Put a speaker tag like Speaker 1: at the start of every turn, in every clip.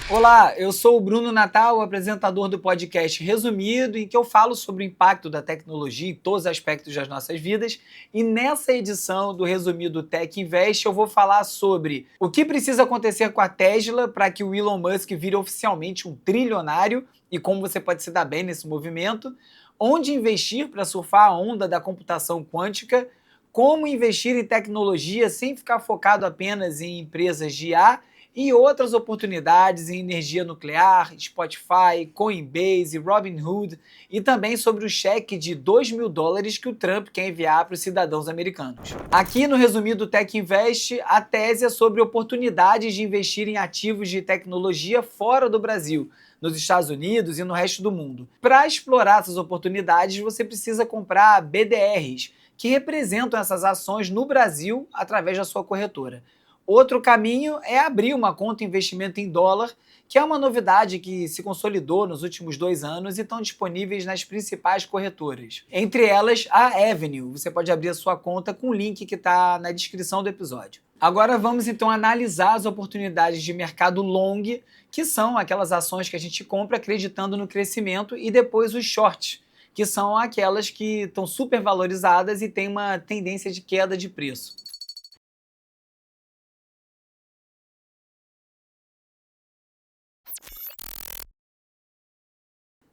Speaker 1: Olá, eu sou o Bruno Natal, apresentador do podcast Resumido, em que eu falo sobre o impacto da tecnologia em todos os aspectos das nossas vidas. E nessa edição do Resumido Tech Invest, eu vou falar sobre o que precisa acontecer com a Tesla para que o Elon Musk vire oficialmente um trilionário e como você pode se dar bem nesse movimento, onde investir para surfar a onda da computação quântica, como investir em tecnologia sem ficar focado apenas em empresas de IA e outras oportunidades em energia nuclear, Spotify, Coinbase, Robinhood e também sobre o cheque de $2.000 que o Trump quer enviar para os cidadãos americanos. Aqui no resumido Tech Invest, a tese é sobre oportunidades de investir em ativos de tecnologia fora do Brasil, nos Estados Unidos e no resto do mundo. Para explorar essas oportunidades, você precisa comprar BDRs, que representam essas ações no Brasil através da sua corretora. Outro caminho é abrir uma conta investimento em dólar, que é uma novidade que se consolidou nos últimos 2 anos e estão disponíveis nas principais corretoras. Entre elas, a Avenue. Você pode abrir a sua conta com o link que está na descrição do episódio. Agora vamos então analisar as oportunidades de mercado long, que são aquelas ações que a gente compra acreditando no crescimento, e depois os shorts, que são aquelas que estão super valorizadas e têm uma tendência de queda de preço.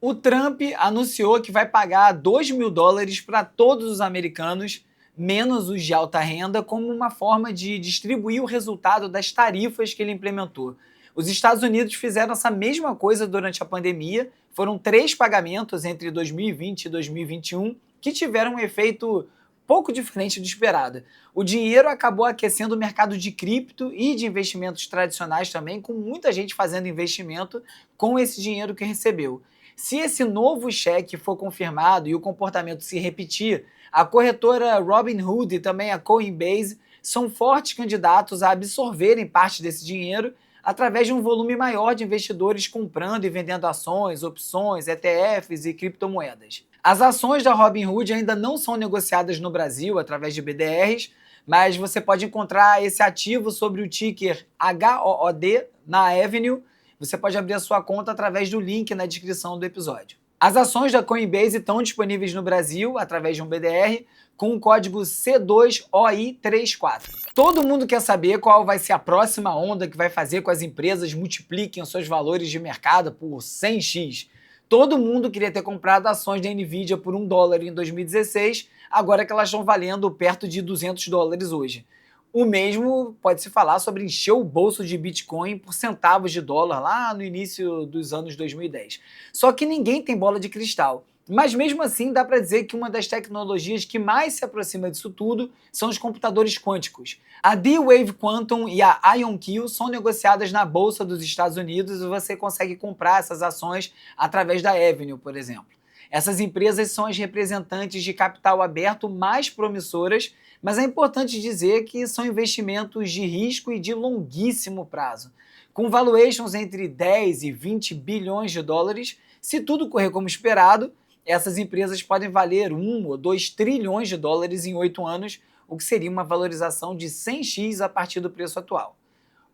Speaker 1: O Trump anunciou que vai pagar $2.000 para todos os americanos, menos os de alta renda, como uma forma de distribuir o resultado das tarifas que ele implementou. Os Estados Unidos fizeram essa mesma coisa durante a pandemia. Foram 3 pagamentos entre 2020 e 2021 que tiveram um efeito pouco diferente do esperado. O dinheiro acabou aquecendo o mercado de cripto e de investimentos tradicionais também, com muita gente fazendo investimento com esse dinheiro que recebeu. Se esse novo cheque for confirmado e o comportamento se repetir, a corretora Robinhood e também a Coinbase são fortes candidatos a absorverem parte desse dinheiro através de um volume maior de investidores comprando e vendendo ações, opções, ETFs e criptomoedas. As ações da Robinhood ainda não são negociadas no Brasil através de BDRs, mas você pode encontrar esse ativo sobre o ticker HOOD na Avenue. Você pode abrir a sua conta através do link na descrição do episódio. As ações da Coinbase estão disponíveis no Brasil através de um BDR com o código C2OI34. Todo mundo quer saber qual vai ser a próxima onda que vai fazer com que as empresas multipliquem os seus valores de mercado por 100x. Todo mundo queria ter comprado ações da Nvidia por $1 em 2016, agora que elas estão valendo perto de $200 hoje. O mesmo pode-se falar sobre encher o bolso de Bitcoin por centavos de dólar lá no início dos anos 2010. Só que ninguém tem bola de cristal. Mas mesmo assim dá para dizer que uma das tecnologias que mais se aproxima disso tudo são os computadores quânticos. A D-Wave Quantum e a IonQ são negociadas na Bolsa dos Estados Unidos e você consegue comprar essas ações através da Avenue, por exemplo. Essas empresas são as representantes de capital aberto mais promissoras, mas é importante dizer que são investimentos de risco e de longuíssimo prazo. Com valuations entre 10 e 20 bilhões de dólares, se tudo correr como esperado, essas empresas podem valer 1 ou 2 trilhões de dólares em 8 anos, o que seria uma valorização de 100x a partir do preço atual.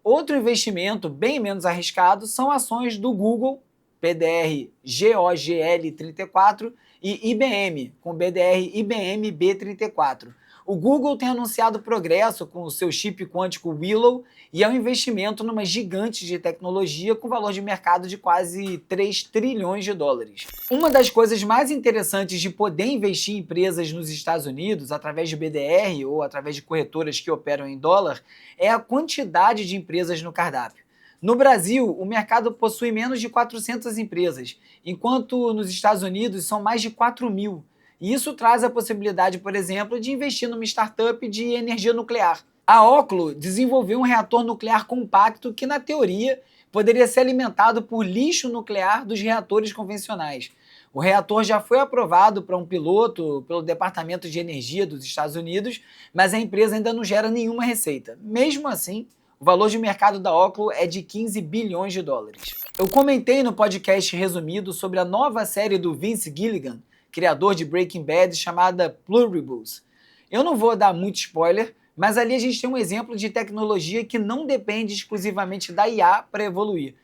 Speaker 1: Outro investimento bem menos arriscado são ações do Google, BDR GOGL34, e IBM, com BDR IBM B34. O Google tem anunciado progresso com o seu chip quântico Willow e é um investimento numa gigante de tecnologia com valor de mercado de quase 3 trilhões de dólares. Uma das coisas mais interessantes de poder investir em empresas nos Estados Unidos através de BDR ou através de corretoras que operam em dólar é a quantidade de empresas no cardápio. No Brasil, o mercado possui menos de 400 empresas, enquanto nos Estados Unidos são mais de 4.000. E isso traz a possibilidade, por exemplo, de investir numa startup de energia nuclear. A Oklo desenvolveu um reator nuclear compacto que, na teoria, poderia ser alimentado por lixo nuclear dos reatores convencionais. O reator já foi aprovado para um piloto pelo Departamento de Energia dos Estados Unidos, mas a empresa ainda não gera nenhuma receita. Mesmo assim, o valor de mercado da Oklo é de 15 bilhões de dólares. Eu comentei no podcast resumido sobre a nova série do Vince Gilligan, criador de Breaking Bad, chamada Pluribus. Eu não vou dar muito spoiler, mas ali a gente tem um exemplo de tecnologia que não depende exclusivamente da IA para evoluir.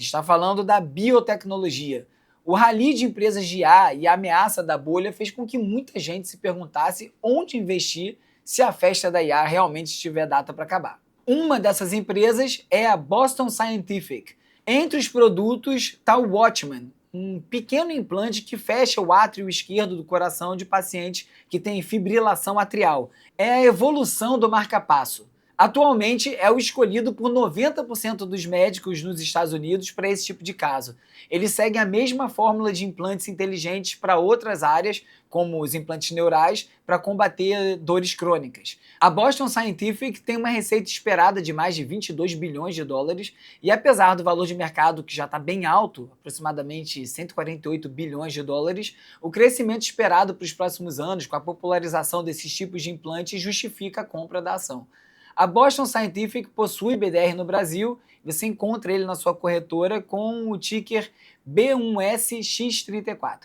Speaker 1: está falando da biotecnologia. O rally de empresas de IA e a ameaça da bolha fez com que muita gente se perguntasse onde investir se a festa da IA realmente tiver data para acabar. Uma dessas empresas é a Boston Scientific. Entre os produtos está o Watchman, um pequeno implante que fecha o átrio esquerdo do coração de pacientes que têm fibrilação atrial. É a evolução do marca-passo. Atualmente é o escolhido por 90% dos médicos nos Estados Unidos para esse tipo de caso. Eles seguem a mesma fórmula de implantes inteligentes para outras áreas, como os implantes neurais, para combater dores crônicas. A Boston Scientific tem uma receita esperada de mais de 22 bilhões de dólares e apesar do valor de mercado que já está bem alto, aproximadamente 148 bilhões de dólares, o crescimento esperado para os próximos anos com a popularização desses tipos de implantes justifica a compra da ação. A Boston Scientific possui BDR no Brasil, você encontra ele na sua corretora com o ticker B1SX34.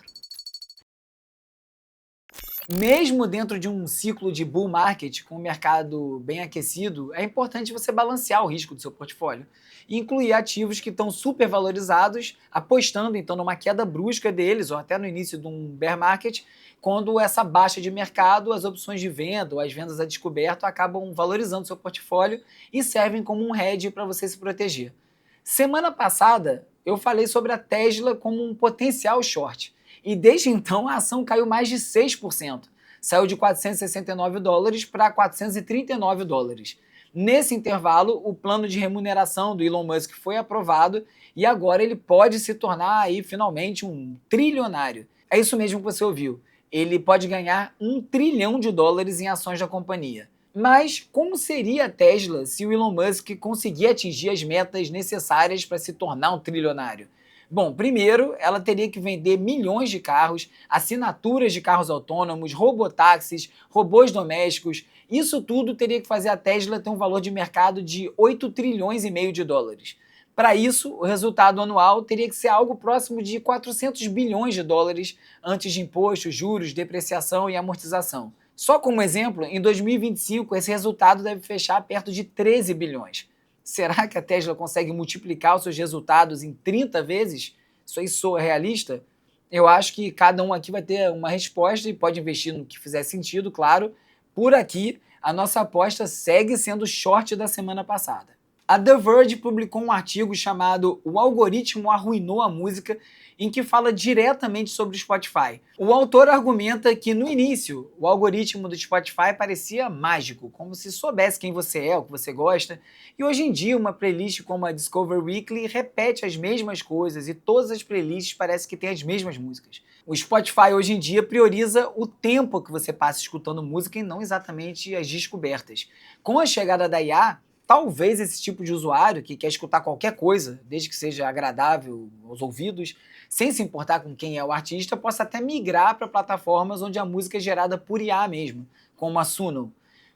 Speaker 1: Mesmo dentro de um ciclo de bull market, com o mercado bem aquecido, é importante você balancear o risco do seu portfólio e incluir ativos que estão supervalorizados, apostando então numa queda brusca deles, ou até no início de um bear market, quando essa baixa de mercado, as opções de venda ou as vendas a descoberto acabam valorizando seu portfólio e servem como um hedge para você se proteger. Semana passada, eu falei sobre a Tesla como um potencial short. E desde então a ação caiu mais de 6%. Saiu de 469 dólares para 439 dólares. Nesse intervalo, o plano de remuneração do Elon Musk foi aprovado e agora ele pode se tornar aí finalmente um trilionário. É isso mesmo que você ouviu. Ele pode ganhar $1 trilhão em ações da companhia. Mas como seria a Tesla se o Elon Musk conseguir atingir as metas necessárias para se tornar um trilionário? Bom, primeiro, ela teria que vender milhões de carros, assinaturas de carros autônomos, robotáxis, robôs domésticos. Isso tudo teria que fazer a Tesla ter um valor de mercado de 8 trilhões e meio de dólares. Para isso, o resultado anual teria que ser algo próximo de 400 bilhões de dólares antes de impostos, juros, depreciação e amortização. Só como exemplo, em 2025 esse resultado deve fechar perto de 13 bilhões. Será que a Tesla consegue multiplicar os seus resultados em 30 vezes? Isso aí soa realista? Eu acho que cada um aqui vai ter uma resposta e pode investir no que fizer sentido, claro. Por aqui, a nossa aposta segue sendo o short da semana passada. A The Verge publicou um artigo chamado "O Algoritmo Arruinou a Música", em que fala diretamente sobre o Spotify. O autor argumenta que, no início, o algoritmo do Spotify parecia mágico, como se soubesse quem você é, o que você gosta, e hoje em dia uma playlist como a Discover Weekly repete as mesmas coisas e todas as playlists parecem que têm as mesmas músicas. O Spotify hoje em dia prioriza o tempo que você passa escutando música e não exatamente as descobertas. Com a chegada da IA, talvez esse tipo de usuário que quer escutar qualquer coisa, desde que seja agradável aos ouvidos, sem se importar com quem é o artista, possa até migrar para plataformas onde a música é gerada por IA mesmo, como a Suno.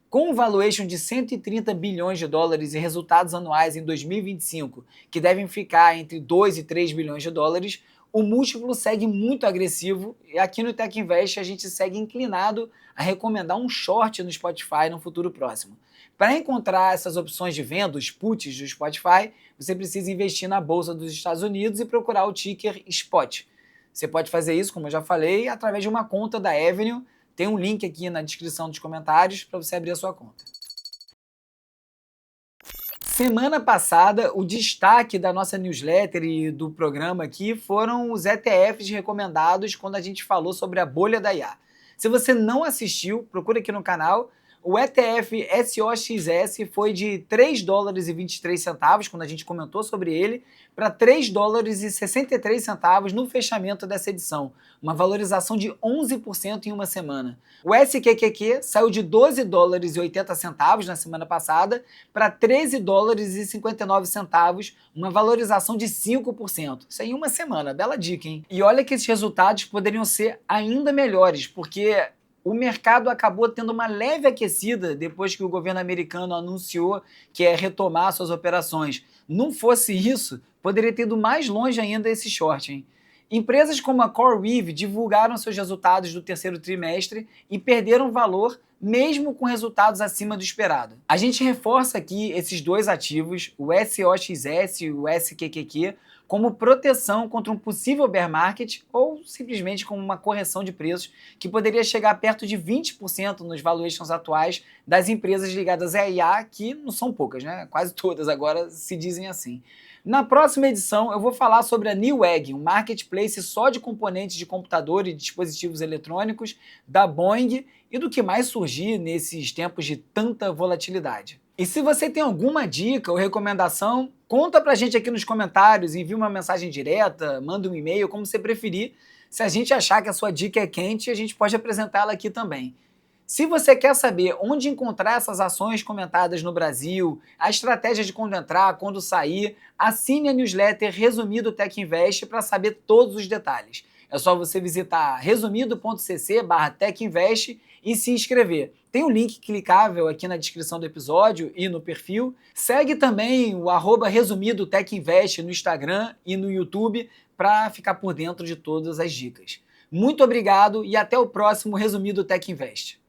Speaker 1: Com um valuation de 130 bilhões de dólares e resultados anuais em 2025, que devem ficar entre 2 e 3 bilhões de dólares, o múltiplo segue muito agressivo e aqui no Tech Invest a gente segue inclinado a recomendar um short no Spotify no futuro próximo. Para encontrar essas opções de venda, os puts do Spotify, você precisa investir na Bolsa dos Estados Unidos e procurar o ticker SPOT. Você pode fazer isso, como eu já falei, através de uma conta da Avenue. Tem um link aqui na descrição dos comentários para você abrir a sua conta. Semana passada, o destaque da nossa newsletter e do programa aqui foram os ETFs recomendados quando a gente falou sobre a bolha da IA. Se você não assistiu, procura aqui no canal. O ETF SOXS foi de 3 dólares e 23 centavos, quando a gente comentou sobre ele, para 3 dólares e 63 centavos no fechamento dessa edição, uma valorização de 11% em uma semana. O SQQQ saiu de 12 dólares e 80 centavos na semana passada para 13 dólares e 59 centavos, uma valorização de 5%. Isso aí em uma semana, bela dica, hein? E olha que esses resultados poderiam ser ainda melhores, porque o mercado acabou tendo uma leve aquecida depois que o governo americano anunciou que ia retomar suas operações. Não fosse isso, poderia ter ido mais longe ainda esse short, hein? Empresas como a CoreWeave divulgaram seus resultados do terceiro trimestre e perderam valor mesmo com resultados acima do esperado. A gente reforça aqui esses dois ativos, o SOXS e o SQQQ, como proteção contra um possível bear market ou simplesmente como uma correção de preços que poderia chegar perto de 20% nos valuations atuais das empresas ligadas à IA, que não são poucas, né? Quase todas agora se dizem assim. Na próxima edição eu vou falar sobre a Newegg, um marketplace só de componentes de computador e dispositivos eletrônicos da Boeing e do que mais surgir nesses tempos de tanta volatilidade. E se você tem alguma dica ou recomendação, conta pra gente aqui nos comentários, envia uma mensagem direta, manda um e-mail, como você preferir. Se a gente achar que a sua dica é quente, a gente pode apresentá-la aqui também. Se você quer saber onde encontrar essas ações comentadas no Brasil, a estratégia de quando entrar, quando sair, assine a newsletter Resumido Tech Invest para saber todos os detalhes. É só você visitar resumido.cc/techinvest e se inscrever. Tem um link clicável aqui na descrição do episódio e no perfil. Segue também o @resumido Tech Invest no Instagram e no YouTube para ficar por dentro de todas as dicas. Muito obrigado e até o próximo Resumido Tech Invest.